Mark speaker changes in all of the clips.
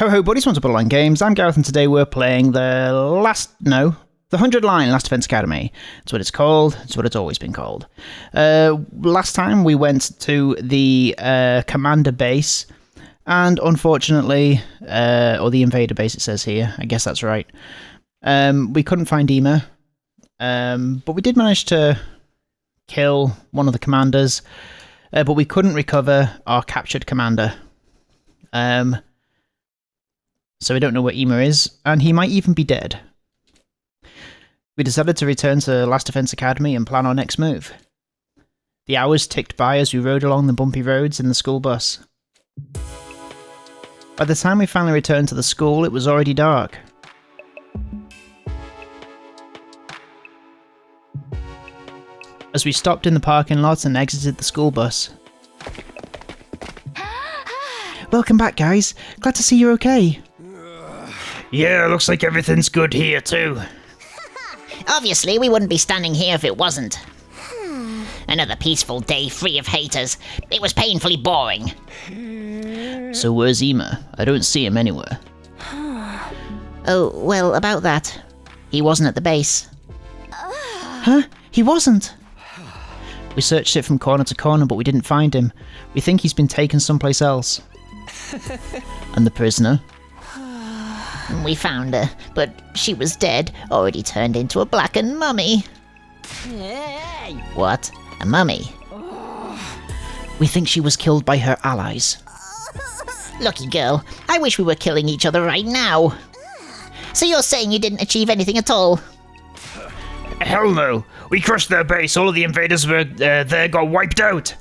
Speaker 1: Ho ho buddies, want to put online games. I'm Gareth and today we're playing the 100 line Last Defense Academy. That's what it's called. It's what it's always been called. Last time we went to the commander base and unfortunately, or the invader base it says here, I guess that's right. We couldn't find Ema, but we did manage to kill one of the commanders, but we couldn't recover our captured commander. So we don't know where Ema is, and he might even be dead. We decided to return to Last Defense Academy and plan our next move. The hours ticked by as we rode along the bumpy roads in the school bus. By the time we finally returned to the school, it was already dark. As we stopped in the parking lot and exited the school bus. Welcome back, guys. Glad to see you're okay.
Speaker 2: Yeah, looks like everything's good here too.
Speaker 3: Obviously, we wouldn't be standing here if it wasn't. Another peaceful day free of haters. It was painfully boring.
Speaker 1: So where's Ema? I don't see him anywhere.
Speaker 3: Oh, well, about that. He wasn't at the base.
Speaker 1: Huh? He wasn't? We searched it from corner to corner, but we didn't find him. We think he's been taken someplace else. And the prisoner?
Speaker 3: We found her, but she was dead, already turned into a blackened mummy. What? A mummy?
Speaker 1: We think she was killed by her allies.
Speaker 3: Lucky girl, I wish we were killing each other right now. So you're saying you didn't achieve anything at all?
Speaker 2: Hell no! We crushed their base, all of the invaders were there got wiped out!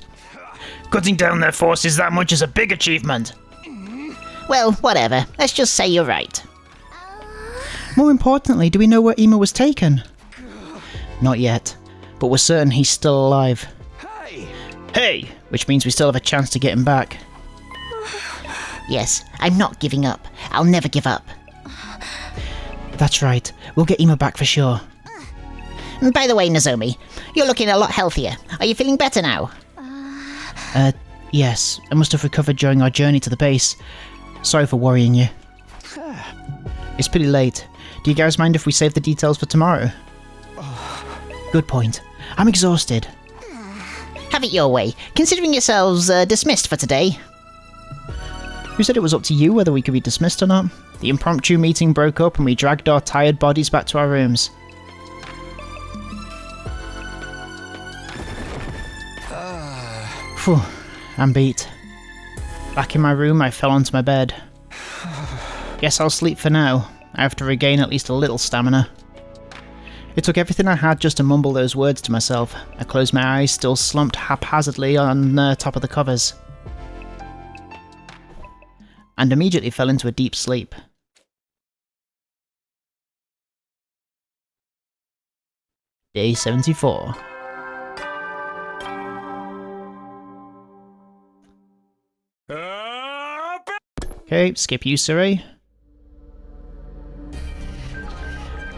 Speaker 2: Cutting down their forces that much is a big achievement.
Speaker 3: Well, whatever. Let's just say you're right.
Speaker 1: More importantly, do we know where Ema was taken? Not yet, but we're certain he's still alive. Hey! Which means we still have a chance to get him back.
Speaker 3: Yes, I'm not giving up. I'll never give up.
Speaker 1: That's right. We'll get Ema back for sure.
Speaker 3: By the way, Nozomi, you're looking a lot healthier. Are you feeling better now?
Speaker 1: Yes. I must have recovered during our journey to the base. Sorry for worrying you. It's pretty late. Do you guys mind if we save the details for tomorrow? Good point. I'm exhausted.
Speaker 3: Have it your way. Considering yourselves dismissed for today.
Speaker 1: Who said it was up to you whether we could be dismissed or not? The impromptu meeting broke up and we dragged our tired bodies back to our rooms. Phew, I'm beat. Back in my room, I fell onto my bed. Guess I'll sleep for now. I have to regain at least a little stamina. It took everything I had just to mumble those words to myself. I closed my eyes, still slumped haphazardly on top of the covers. And immediately fell into a deep sleep. Day 74. Okay, skip you, Siri.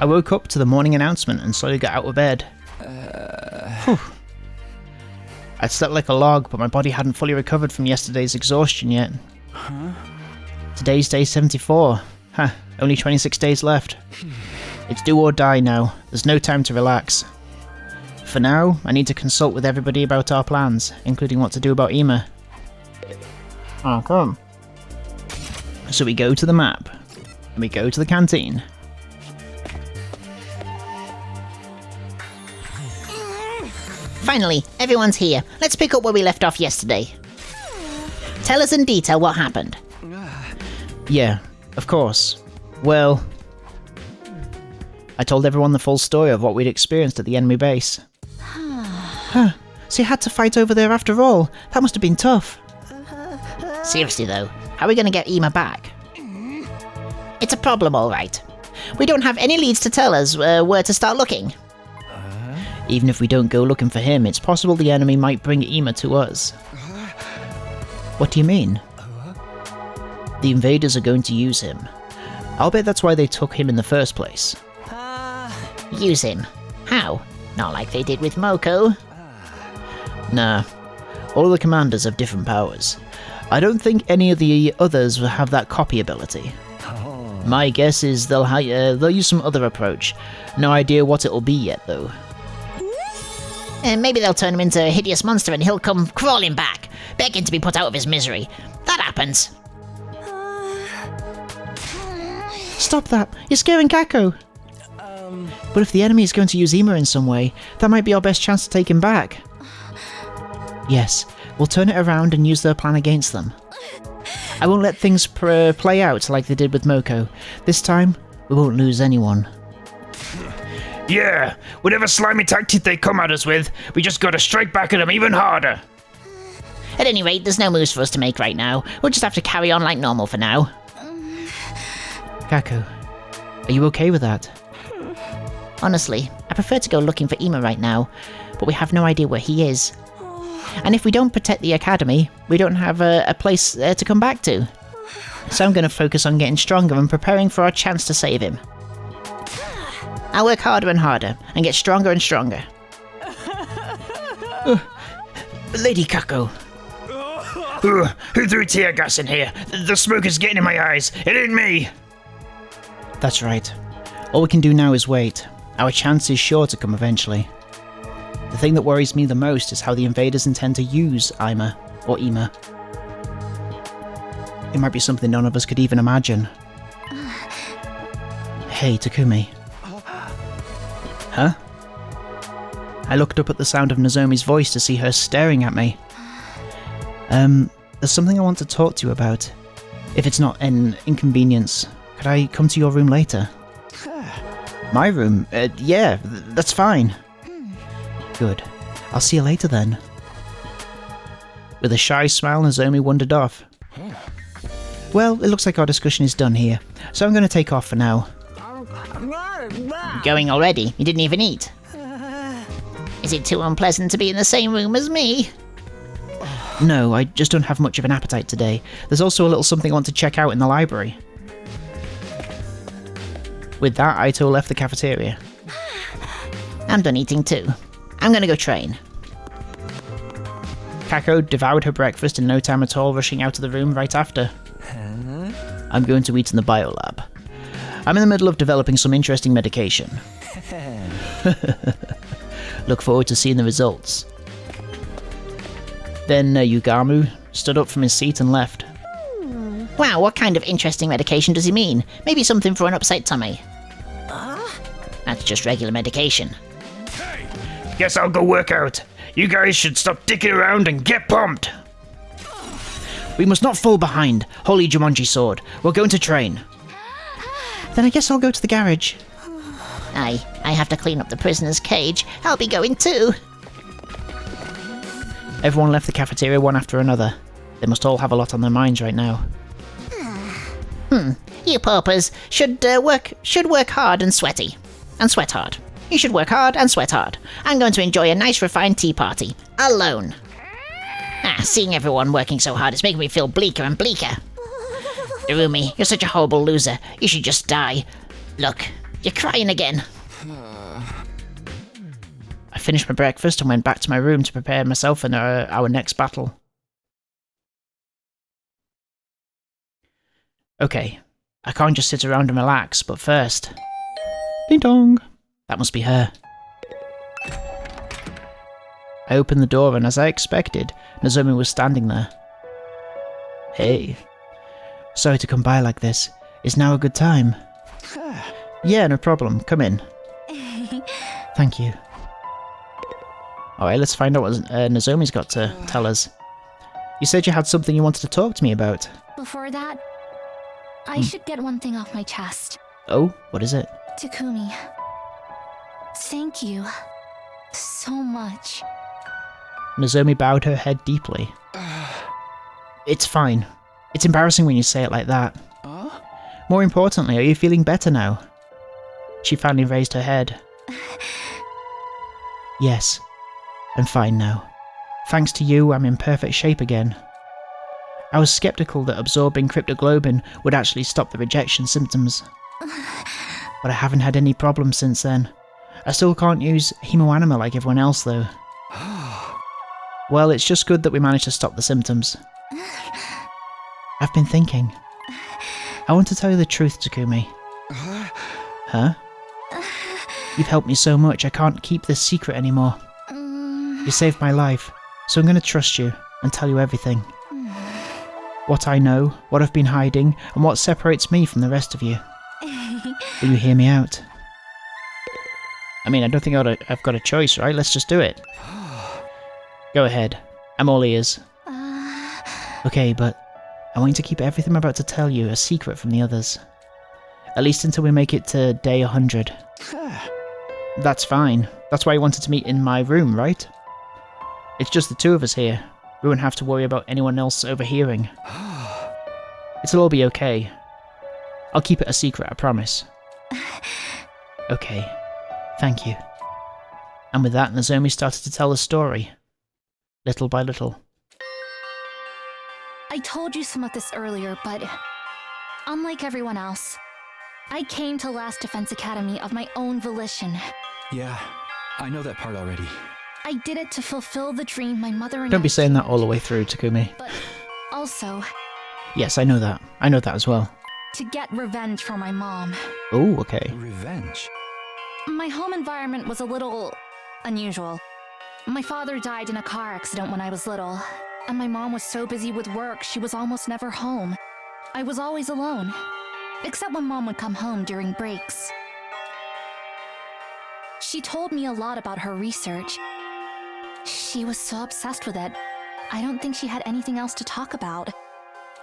Speaker 1: I woke up to the morning announcement and slowly got out of bed. Whew. I'd slept like a log, but my body hadn't fully recovered from yesterday's exhaustion yet. Today's day 74. Only 26 days left. It's do or die now. There's no time to relax. For now, I need to consult with everybody about our plans, including what to do about Ema. Oh, come. So we go to the map, and we go to the canteen.
Speaker 3: Finally, everyone's here. Let's pick up where we left off yesterday. Tell us in detail what happened.
Speaker 1: Yeah, of course. Well, I told everyone the full story of what we'd experienced at the enemy base. So you had to fight over there after all? That must have been tough.
Speaker 3: Seriously though, how are we going to get Ema back? It's a problem, alright. We don't have any leads to tell us where to start looking.
Speaker 1: Even if we don't go looking for him, it's possible the enemy might bring Ema to us. What do you mean? The invaders are going to use him. I'll bet that's why they took him in the first place.
Speaker 3: Use him? How? Not like they did with Moko.
Speaker 1: Nah. All of the commanders have different powers. I don't think any of the others will have that copy ability. My guess is they'll use some other approach. No idea what it'll be yet, though.
Speaker 3: Maybe they'll turn him into a hideous monster and he'll come crawling back, begging to be put out of his misery. That happens.
Speaker 1: Stop that! You're scaring Kako! But if the enemy is going to use Ima in some way, that might be our best chance to take him back. Yes, we'll turn it around and use their plan against them. I won't let things play out like they did with Moko. This time, we won't lose anyone.
Speaker 2: Yeah, whatever slimy tactic they come at us with, we just gotta strike back at them even harder.
Speaker 3: At any rate, there's no moves for us to make right now. We'll just have to carry on like normal for now.
Speaker 1: Kako, are you okay with that?
Speaker 3: Honestly, I prefer to go looking for Ima right now, but we have no idea where he is. And if we don't protect the academy, we don't have a place to come back to. So I'm going to focus on getting stronger and preparing for our chance to save him. I'll work harder and harder, and get stronger and stronger.
Speaker 1: Lady Kako.
Speaker 2: Who threw tear gas in here? The smoke is getting in my eyes. It ain't me.
Speaker 1: That's right. All we can do now is wait. Our chance is sure to come eventually. The thing that worries me the most is how the invaders intend to use Ima, or Ima. It might be something none of us could even imagine. Hey, Takumi. Huh? I looked up at the sound of Nozomi's voice to see her staring at me. There's something I want to talk to you about. If it's not an inconvenience, could I come to your room later? My room? Yeah, that's fine. Good. I'll see you later then. With a shy smile, Nozomi wandered off. Well, it looks like our discussion is done here, so I'm going to take off for now.
Speaker 3: Going already? You didn't even eat. Is it too unpleasant to be in the same room as me?
Speaker 1: No, I just don't have much of an appetite today. There's also a little something I want to check out in the library. With that, Aito left the cafeteria.
Speaker 3: I'm done eating too. I'm gonna go train.
Speaker 1: Kako devoured her breakfast in no time at all, rushing out of the room right after. I'm going to eat in the biolab. I'm in the middle of developing some interesting medication. Look forward to seeing the results. Then Yugamu stood up from his seat and left.
Speaker 3: Wow, what kind of interesting medication does he mean? Maybe something for an upset tummy. That's just regular medication.
Speaker 2: Guess I'll go work out. You guys should stop dicking around and get pumped.
Speaker 1: We must not fall behind. Holy Jumanji sword. We're going to train. Then I guess I'll go to the garage.
Speaker 3: I have to clean up the prisoner's cage. I'll be going too.
Speaker 1: Everyone left the cafeteria one after another. They must all have a lot on their minds right now.
Speaker 3: You paupers should work hard and sweaty. And sweat hard. You should work hard and sweat hard. I'm going to enjoy a nice refined tea party. Alone. Seeing everyone working so hard is making me feel bleaker and bleaker. Irumi, you're such a horrible loser. You should just die. Look, you're crying again.
Speaker 1: I finished my breakfast and went back to my room to prepare myself for our next battle. Okay, I can't just sit around and relax, but first... Ding dong! That must be her. I opened the door and as I expected, Nozomi was standing there. Hey. Sorry to come by like this. Is now a good time? Yeah, no problem. Come in. Thank you. Alright, let's find out what Nozomi's got to tell us. You said you had something you wanted to talk to me about.
Speaker 4: Before that, I should get one thing off my chest.
Speaker 1: Oh, what is it?
Speaker 4: Takumi, thank you so much.
Speaker 1: Nozomi bowed her head deeply. It's fine. It's embarrassing when you say it like that. More importantly, are you feeling better now? She finally raised her head. Yes, I'm fine now. Thanks to you, I'm in perfect shape again. I was skeptical that absorbing cryptoglobin would actually stop the rejection symptoms. But I haven't had any problems since then. I still can't use hemoanima like everyone else though. Well, it's just good that we managed to stop the symptoms. I've been thinking. I want to tell you the truth, Takumi. Huh? You've helped me so much, I can't keep this secret anymore. You saved my life, so I'm going to trust you and tell you everything. What I know, what I've been hiding, and what separates me from the rest of you. Will you hear me out? I mean, I don't think I've got a choice, right? Let's just do it. Go ahead. I'm all ears. Okay, but I want you to keep everything I'm about to tell you a secret from the others. At least until we make it to day 100. That's fine. That's why I wanted to meet in my room, right? It's just the two of us here. We won't have to worry about anyone else overhearing. It'll all be okay. I'll keep it a secret, I promise. Okay. Thank you. And with that, Nozomi started to tell the story. Little by little.
Speaker 4: I told you some of this earlier, but unlike everyone else, I came to Last Defense Academy of my own volition.
Speaker 5: Yeah, I know that part already.
Speaker 4: I did it to fulfill the dream my mother and
Speaker 1: Don't
Speaker 4: I
Speaker 1: be saying that all the
Speaker 4: shared,
Speaker 1: way through, Takumi.
Speaker 4: But also,
Speaker 1: Yes, I know that. I know that as well.
Speaker 4: to get revenge for my mom.
Speaker 1: Oh, okay.
Speaker 5: Revenge?
Speaker 4: My home environment was a little unusual. My father died in a car accident when I was little, and my mom was so busy with work she was almost never home. I was always alone, except when Mom would come home during breaks. She told me a lot about her research. She was so obsessed with it, I don't think she had anything else to talk about.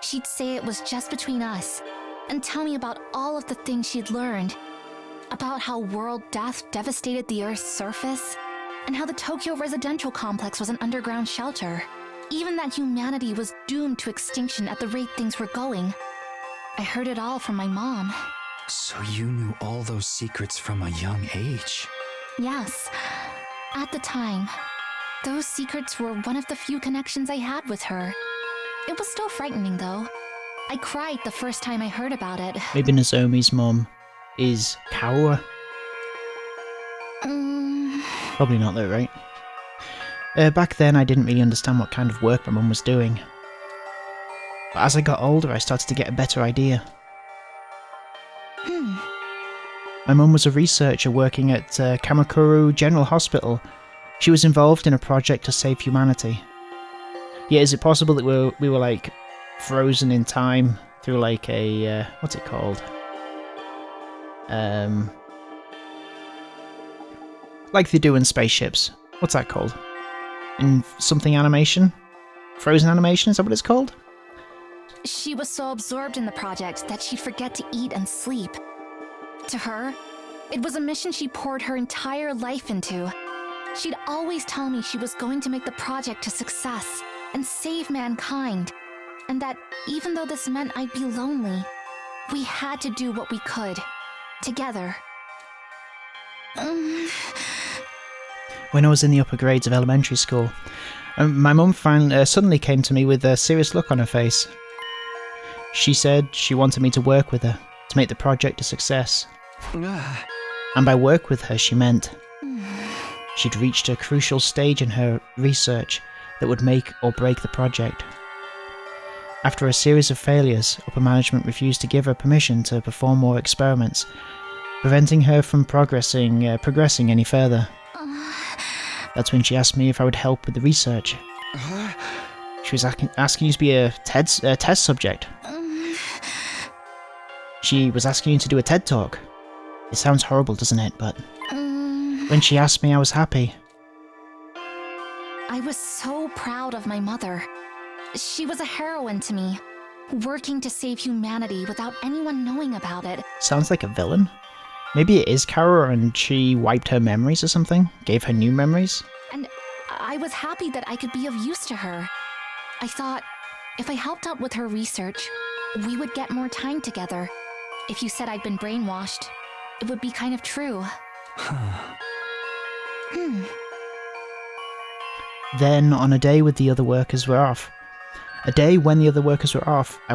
Speaker 4: She'd say it was just between us, and tell me about all of the things she'd learned. About how world death devastated the Earth's surface, and how the Tokyo residential complex was an underground shelter. Even that humanity was doomed to extinction at the rate things were going. I heard it all from my mom.
Speaker 5: So you knew all those secrets from a young age?
Speaker 4: Yes, at the time. Those secrets were one of the few connections I had with her. It was still frightening, though. I cried the first time I heard about it.
Speaker 1: Maybe Nozomi's mom is Kaoru? Probably not though, right? Back then I didn't really understand what kind of work my mum was doing. But as I got older I started to get a better idea. My mum was a researcher working at Kamakura General Hospital. She was involved in a project to save humanity. Yeah, is it possible that we were like frozen in time through like a what's it called? Like they do in spaceships. What's that called? In something animation? Frozen animation, is that what it's called?
Speaker 4: She was so absorbed in the project that she'd forget to eat and sleep. To her, it was a mission she poured her entire life into. She'd always tell me she was going to make the project a success and save mankind, and that even though this meant I'd be lonely, we had to do what we could, together.
Speaker 1: When I was in the upper grades of elementary school, my mum suddenly came to me with a serious look on her face. She said she wanted me to work with her, to make the project a success. And by work with her, she meant she'd reached a crucial stage in her research that would make or break the project. After a series of failures, upper management refused to give her permission to perform more experiments, preventing her from progressing any further. That's when she asked me if I would help with the research. She was asking you to be a test subject. She was asking you to do a TED Talk. It sounds horrible, doesn't it? But when she asked me, I was happy.
Speaker 4: I was so proud of my mother. She was a heroine to me, working to save humanity without anyone knowing about it.
Speaker 1: Sounds like a villain. Maybe it is Kaoru and she wiped her memories or something? Gave her new memories?
Speaker 4: And I was happy that I could be of use to her. I thought, if I helped out with her research, we would get more time together. If you said I'd been brainwashed, it would be kind of true.
Speaker 1: Then, on a day when the other workers were off, I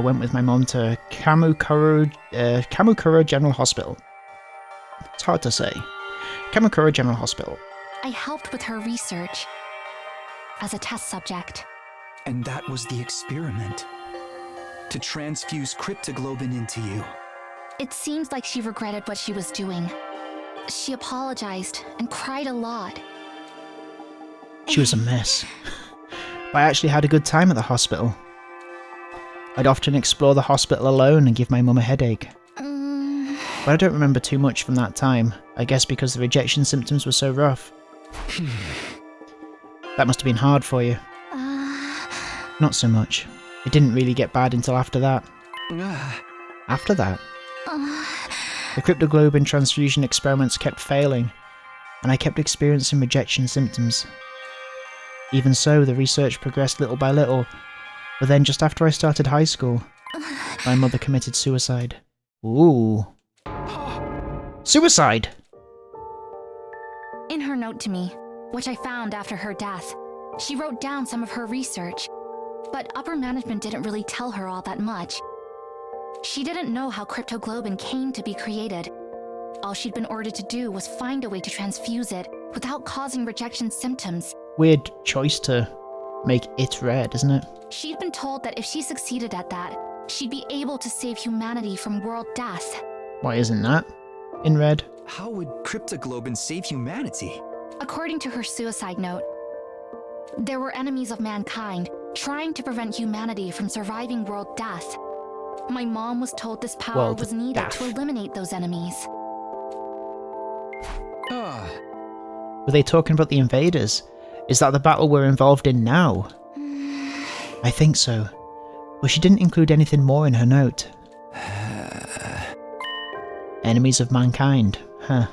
Speaker 1: went with my mom to Kamakura General Hospital. It's hard to say. Kamakura General Hospital.
Speaker 4: I helped with her research as a test subject.
Speaker 5: And that was the experiment. to transfuse cryptoglobin into you.
Speaker 4: It seems like she regretted what she was doing. She apologized and cried a lot.
Speaker 1: She was a mess. But I actually had a good time at the hospital. I'd often explore the hospital alone and give my mum a headache. But I don't remember too much from that time, I guess because the rejection symptoms were so rough. That must have been hard for you. Not so much. It didn't really get bad until after that. After that? The cryptoglobin transfusion experiments kept failing, and I kept experiencing rejection symptoms. Even so, the research progressed little by little, but then just after I started high school, my mother committed suicide. Ooh. Suicide!
Speaker 4: In her note to me, which I found after her death, she wrote down some of her research, but upper management didn't really tell her all that much. She didn't know how cryptoglobin came to be created. All she'd been ordered to do was find a way to transfuse it without causing rejection symptoms.
Speaker 1: Weird choice to make it red, isn't it?
Speaker 4: She'd been told that if she succeeded at that, she'd be able to save humanity from world death.
Speaker 1: Why isn't that in red?
Speaker 5: How would cryptoglobin save humanity?
Speaker 4: According to her suicide note, there were enemies of mankind trying to prevent humanity from surviving world death. My mom was told this power
Speaker 1: World
Speaker 4: was needed
Speaker 1: death.
Speaker 4: to eliminate those enemies.
Speaker 1: Were they talking about the invaders? Is that the battle we're involved in now? I think so. But she didn't include anything more in her note. Enemies of mankind, huh.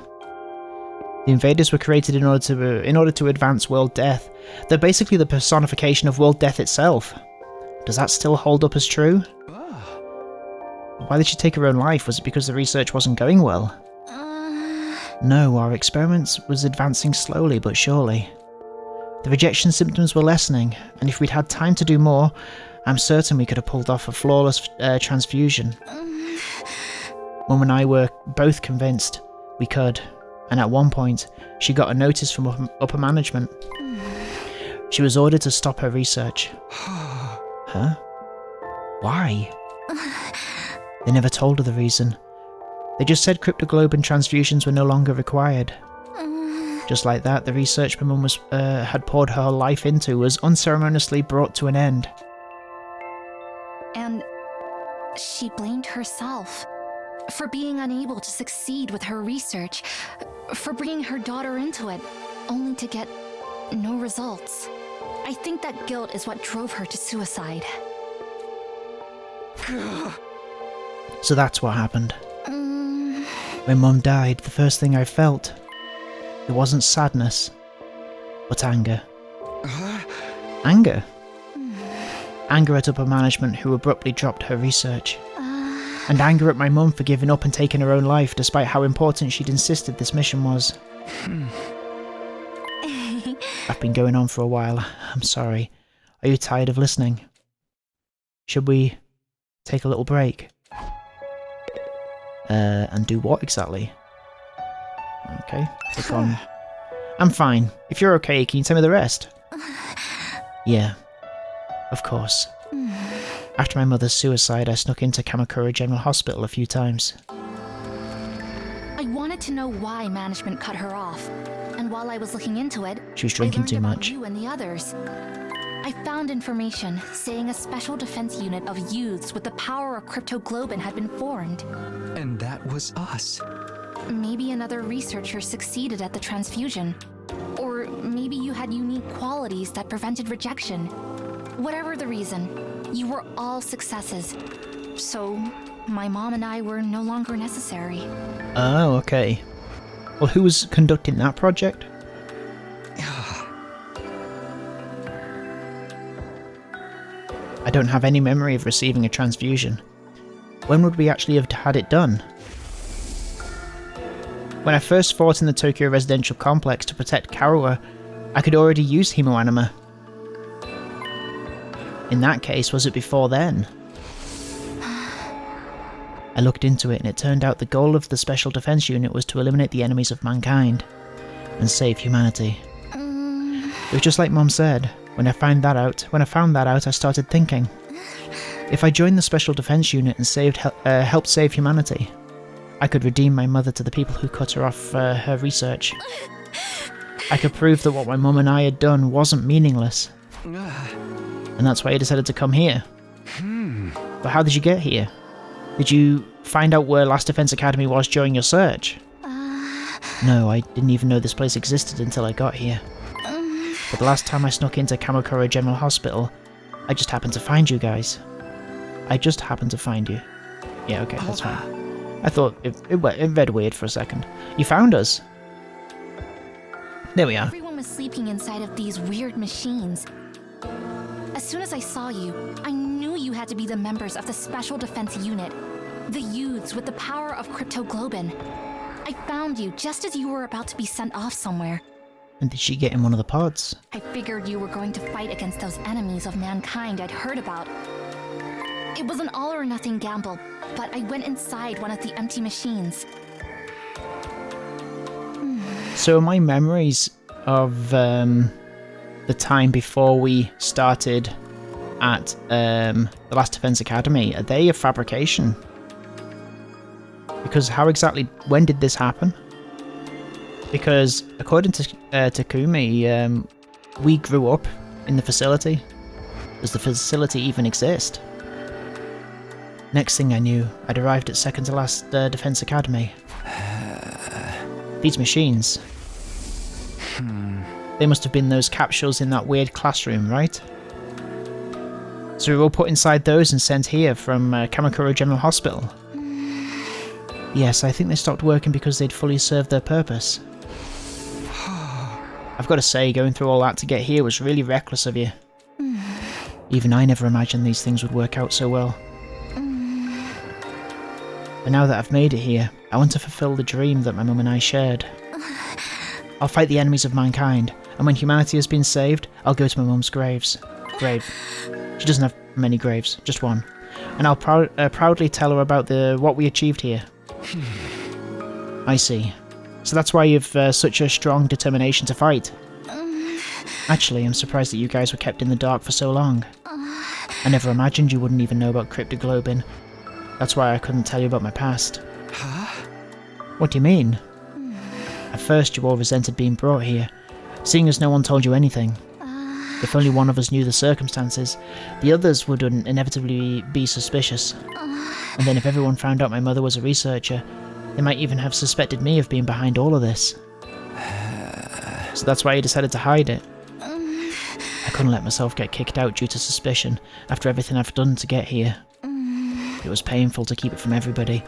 Speaker 1: The invaders were created in order to advance world death. They're basically the personification of world death itself. Does that still hold up as true? Why did she take her own life? Was it because the research wasn't going well? No, our experiments was advancing slowly but surely. The rejection symptoms were lessening, and if we'd had time to do more, I'm certain we could have pulled off a flawless transfusion. Mum and I were both convinced we could, and at one point, she got a notice from upper management. She was ordered to stop her research. Huh? Why? They never told her the reason. They just said cryptoglobin transfusions were no longer required. Just like that, the research my mum had poured her life into was unceremoniously brought to an end.
Speaker 4: And she blamed herself for being unable to succeed with her research, for bringing her daughter into it, only to get no results. I think that guilt is what drove her to suicide.
Speaker 1: So that's what happened. When Mum died, the first thing I felt, it wasn't sadness, but anger. Anger? Anger at upper management who abruptly dropped her research. And anger at my mum for giving up and taking her own life despite how important she'd insisted this mission was. I've been going on for a while. I'm sorry. Are you tired of listening? Should we take a little break? And do what exactly? Okay, click on... I'm fine. If you're okay, can you tell me the rest? Yeah, of course. After my mother's suicide, I snuck into Kamakura General Hospital a few times.
Speaker 4: I wanted to know why management cut her off, and while I was looking into it,
Speaker 1: She was drinking
Speaker 4: I
Speaker 1: too
Speaker 4: learned about
Speaker 1: much.
Speaker 4: you and the others. I found information saying a special defense unit of youths with the power of cryptoglobin had been formed.
Speaker 5: And that was us.
Speaker 4: Maybe another researcher succeeded at the transfusion. Or maybe you had unique qualities that prevented rejection. Whatever the reason, you were all successes. So, my mom and I were no longer necessary.
Speaker 1: Oh, okay. Well, who was conducting that project? I don't have any memory of receiving a transfusion. When would we actually have had it done? When I first fought in the Tokyo residential complex to protect Karuwa, I could already use hemoanima. In that case, was it before then? I looked into it and it turned out the goal of the Special Defense Unit was to eliminate the enemies of mankind and save humanity. It was just like Mom said. When I found that out, I started thinking. If I joined the Special Defense Unit and helped save humanity, I could redeem my mother to the people who cut her off her research. I could prove that what my mum and I had done wasn't meaningless. And that's why I decided to come here. But how did you get here? Did you find out where Last Defense Academy was during your search? No, I didn't even know this place existed until I got here. But the last time I snuck into Kamakura General Hospital, I just happened to find you guys. I just happened to find you. Yeah, okay, that's fine. I thought it read weird for a second. You found us. There we are.
Speaker 4: Everyone was sleeping inside of these weird machines. As soon as I saw you, I knew you had to be the members of the Special Defense Unit. The youths with the power of cryptoglobin. I found you just as you were about to be sent off somewhere.
Speaker 1: And did she get in one of the pods?
Speaker 4: I figured you were going to fight against those enemies of mankind I'd heard about. It was an all-or-nothing gamble, but I went inside one of the empty machines.
Speaker 1: So my memories of the time before we started at the Last Defense Academy, are they a fabrication? Because when did this happen? Because according to Takumi, we grew up in the facility. Does the facility even exist? Next thing I knew, I'd arrived at second to last Defense Academy. These machines. They must have been those capsules in that weird classroom, right? So we were all put inside those and sent here from Kamakura General Hospital. Yes, I think they stopped working because they'd fully served their purpose. I've got to say, going through all that to get here was really reckless of you. Even I never imagined these things would work out so well. But now that I've made it here, I want to fulfill the dream that my mum and I shared. I'll fight the enemies of mankind, and when humanity has been saved, I'll go to my mum's grave. She doesn't have many graves, just one. And I'll proudly tell her about what we achieved here. I see. So that's why you've such a strong determination to fight. Actually, I'm surprised that you guys were kept in the dark for so long. I never imagined you wouldn't even know about cryptoglobin. That's why I couldn't tell you about my past. What do you mean? At first you all resented being brought here, seeing as no one told you anything. If only one of us knew the circumstances, the others would inevitably be suspicious. And then if everyone found out my mother was a researcher, they might even have suspected me of being behind all of this. So that's why I decided to hide it. I couldn't let myself get kicked out due to suspicion after everything I've done to get here. It was painful to keep it from everybody,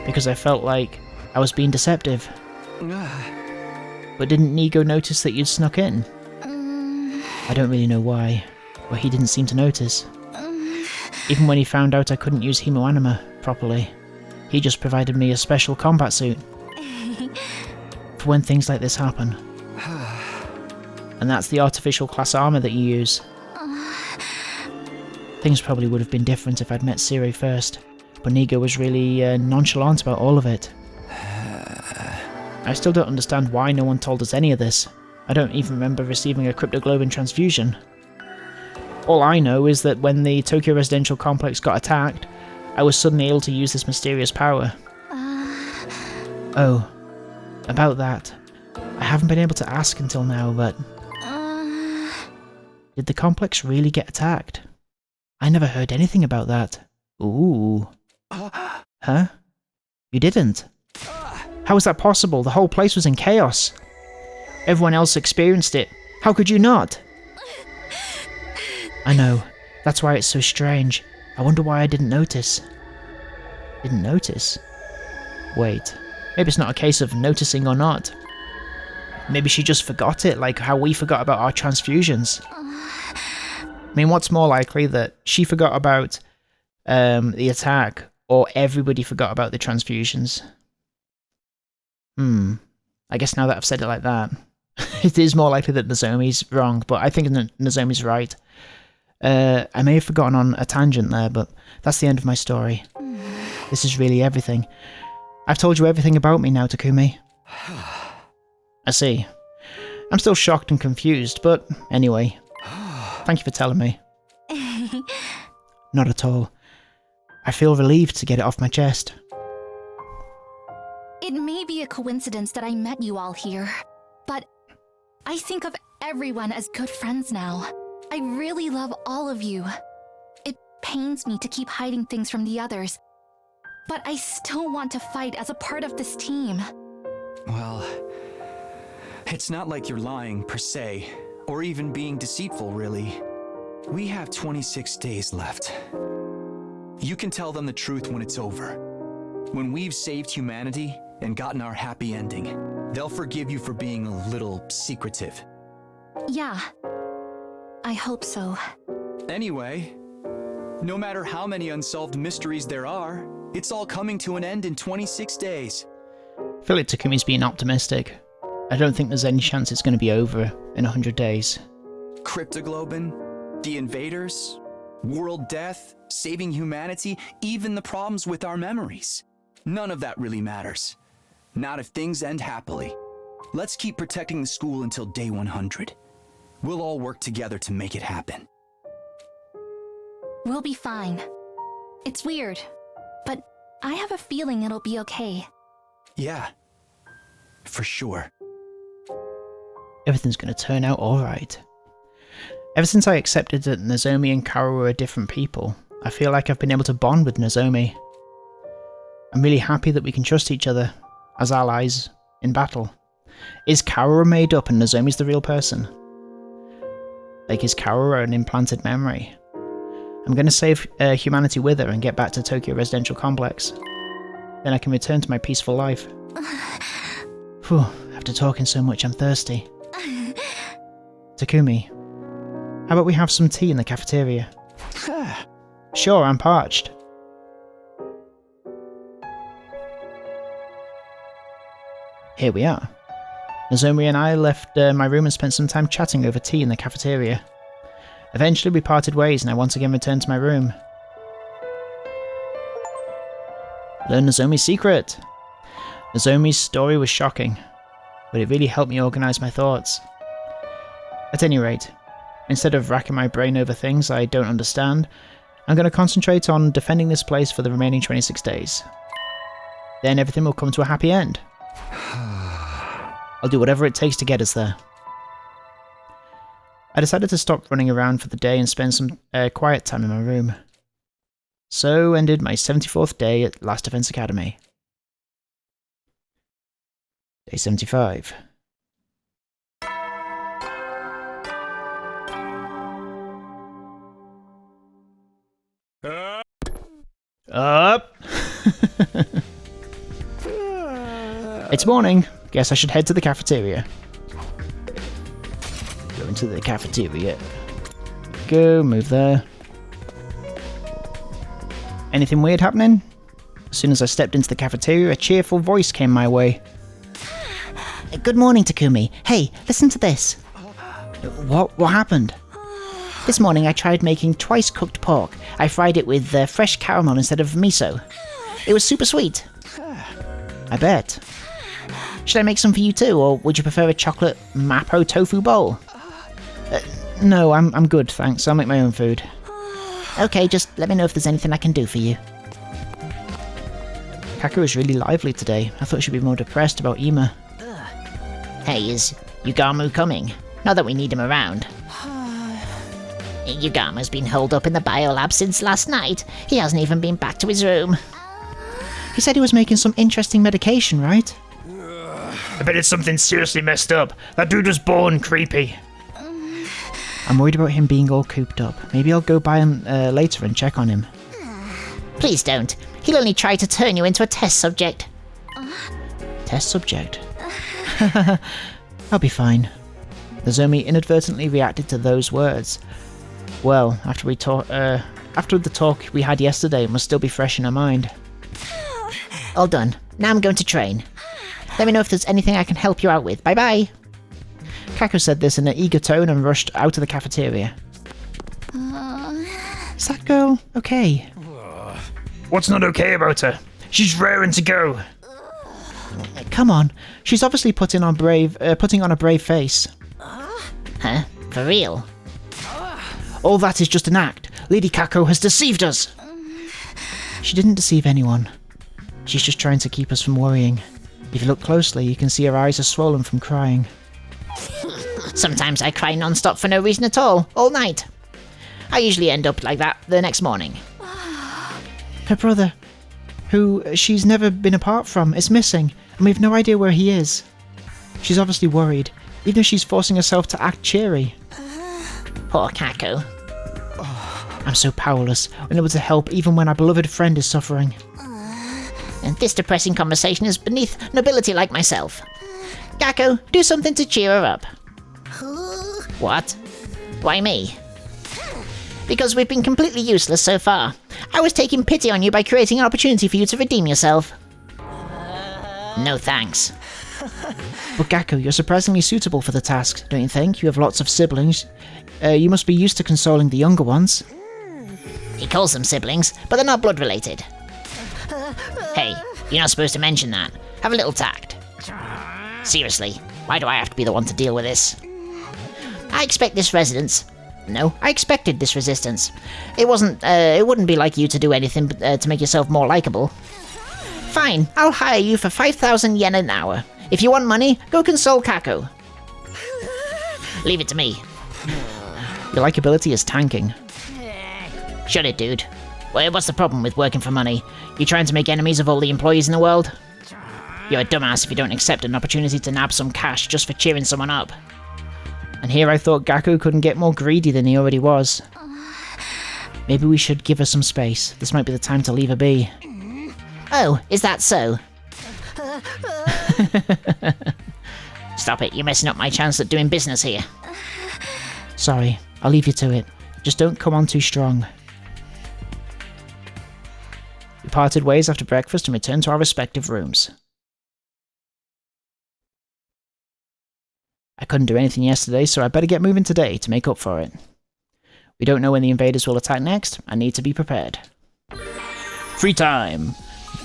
Speaker 1: because I felt like I was being deceptive. But didn't Nigo notice that you'd snuck in? I don't really know why, but he didn't seem to notice. Even when he found out I couldn't use Hemoanima properly, he just provided me a special combat suit. For when things like this happen. And that's the artificial class armor that you use. Things probably would have been different if I'd met Sire first, but Nigo was really nonchalant about all of it. I still don't understand why no one told us any of this. I don't even remember receiving a cryptoglobin transfusion. All I know is that when the Tokyo residential complex got attacked, I was suddenly able to use this mysterious power. Oh, about that. I haven't been able to ask until now, but... Did the complex really get attacked? I never heard anything about that. Ooh. Huh? You didn't? How was that possible? The whole place was in chaos. Everyone else experienced it. How could you not? I know. That's why it's so strange. I wonder why I didn't notice. Didn't notice? Wait. Maybe it's not a case of noticing or not. Maybe she just forgot it, like how we forgot about our transfusions. I mean, what's more likely, that she forgot about the attack, or everybody forgot about the transfusions? I guess now that I've said it like that, it is more likely that Nozomi's wrong, but I think Nozomi's right. I may have forgotten on a tangent there, but that's the end of my story. This is really everything. I've told you everything about me now, Takumi. I see. I'm still shocked and confused, but anyway. Thank you for telling me. Not at all. I feel relieved to get it off my chest.
Speaker 4: It may be a coincidence that I met you all here, but I think of everyone as good friends now. I really love all of you. It pains me to keep hiding things from the others, but I still want to fight as a part of this team.
Speaker 5: Well, it's not like you're lying, per se, or even being deceitful, really. We have 26 days left. You can tell them the truth when it's over. When we've saved humanity and gotten our happy ending, they'll forgive you for being a little secretive.
Speaker 4: Yeah, I hope so.
Speaker 5: Anyway, no matter how many unsolved mysteries there are, it's all coming to an end in 26 days.
Speaker 1: I feel like Takumi's being optimistic. I don't think there's any chance it's going to be over in 100 days.
Speaker 5: Cryptoglobin, the invaders, world death, saving humanity, even the problems with our memories. None of that really matters. Not if things end happily. Let's keep protecting the school until day 100. We'll all work together to make it happen.
Speaker 4: We'll be fine. It's weird, but I have a feeling it'll be okay.
Speaker 5: Yeah, for sure.
Speaker 1: Everything's going to turn out alright. Ever since I accepted that Nozomi and Kaoru are different people, I feel like I've been able to bond with Nozomi. I'm really happy that we can trust each other as allies in battle. Is Kaoru made up and Nozomi's the real person? Like, is Kaoru an implanted memory? I'm going to save humanity with her and get back to Tokyo Residential Complex. Then I can return to my peaceful life. Phew, after talking so much, I'm thirsty. Takumi, how about we have some tea in the cafeteria? Sure, I'm parched. Here we are. Nozomi and I left my room and spent some time chatting over tea in the cafeteria. Eventually we parted ways and I once again returned to my room. Learn Nozomi's secret! Nozomi's story was shocking, but it really helped me organise my thoughts. At any rate, instead of racking my brain over things I don't understand, I'm going to concentrate on defending this place for the remaining 26 days. Then everything will come to a happy end. I'll do whatever it takes to get us there. I decided to stop running around for the day and spend some quiet time in my room. So ended my 74th day at Last Defense Academy. Day 75. Up! It's morning. Guess I should head to the cafeteria. Go into the cafeteria. Go, move there. Anything weird happening? As soon as I stepped into the cafeteria, a cheerful voice came my way.
Speaker 3: Good morning, Takumi. Hey, listen to this.
Speaker 1: What happened?
Speaker 3: This morning I tried making twice cooked pork. I fried it with fresh caramel instead of miso. It was super sweet.
Speaker 1: I bet.
Speaker 3: Should I make some for you too, or would you prefer a chocolate mapo tofu bowl?
Speaker 1: No, I'm good, thanks. I'll make my own food.
Speaker 3: Okay, just let me know if there's anything I can do for you.
Speaker 1: Kaku was really lively today. I thought she'd be more depressed about Ima.
Speaker 3: Hey, is Yugamu coming? Not that we need him around. Yugamu's been holed up in the biolab since last night. He hasn't even been back to his room.
Speaker 1: He said he was making some interesting medication, right?
Speaker 2: I bet it's something seriously messed up. That dude was born creepy.
Speaker 1: I'm worried about him being all cooped up. Maybe I'll go by him later and check on him.
Speaker 3: Please don't. He'll only try to turn you into a test subject.
Speaker 1: Test subject? I'll be fine. Nozomi inadvertently reacted to those words. Well, after the talk we had yesterday, it must still be fresh in her mind.
Speaker 3: All done. Now I'm going to train. Let me know if there's anything I can help you out with. Bye-bye.
Speaker 1: Kaku said this in an eager tone and rushed out of the cafeteria. Is that girl okay?
Speaker 2: What's not okay about her? She's raring to go.
Speaker 1: Come on, she's obviously putting on a brave face.
Speaker 3: Huh? For real?
Speaker 1: All that is just an act. Lady Kako has deceived us. She didn't deceive anyone. She's just trying to keep us from worrying. If you look closely, you can see her eyes are swollen from crying.
Speaker 3: Sometimes I cry non-stop for no reason at all night. I usually end up like that the next morning.
Speaker 1: Her brother, who she's never been apart from, is missing, and we have no idea where he is. She's obviously worried, even if she's forcing herself to act cheery.
Speaker 3: Poor Kako.
Speaker 1: I'm so powerless, unable to help even when our beloved friend is suffering.
Speaker 3: And this depressing conversation is beneath nobility like myself. Kako, do something to cheer her up. What? Why me? Because we've been completely useless so far. I was taking pity on you by creating an opportunity for you to redeem yourself. No thanks.
Speaker 1: But Gakko, you're surprisingly suitable for the task, don't you think? You have lots of siblings. You must be used to consoling the younger ones.
Speaker 3: He calls them siblings, but they're not blood related. Hey, you're not supposed to mention that. Have a little tact. Seriously, why do I have to be the one to deal with this? I expected this resistance. It wouldn't be like you to do anything to make yourself more likable. Fine, I'll hire you for 5,000 yen an hour. If you want money, go console Kako. Leave it to me.
Speaker 1: Your likability is tanking.
Speaker 3: Shut it, dude. Well, what's the problem with working for money? You trying to make enemies of all the employees in the world? You're a dumbass if you don't accept an opportunity to nab some cash just for cheering someone up.
Speaker 1: And here I thought Gakko couldn't get more greedy than he already was. Maybe we should give her some space. This might be the time to leave her be.
Speaker 3: Oh, is that so? Stop it, you're messing up my chance at doing business here.
Speaker 1: Sorry, I'll leave you to it. Just don't come on too strong. We parted ways after breakfast and returned to our respective rooms. I couldn't do anything yesterday, so I better get moving today to make up for it. We don't know when the invaders will attack next. I need to be prepared. Free time!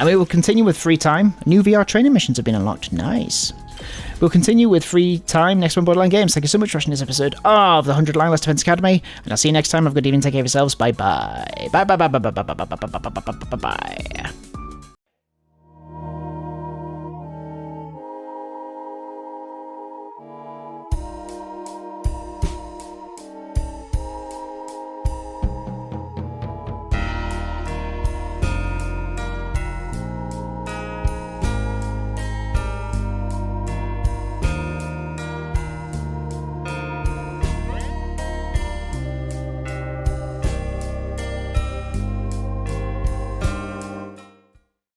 Speaker 1: And we will continue with free time. New VR training missions have been unlocked. Nice. We'll continue with free time next one Borderline Games. Thank you so much for watching this episode of the 100 Line Last Defense Academy. And I'll see you next time. Have a good evening. Take care of yourselves. Bye bye. Bye bye bye bye bye bye bye bye bye bye bye bye bye.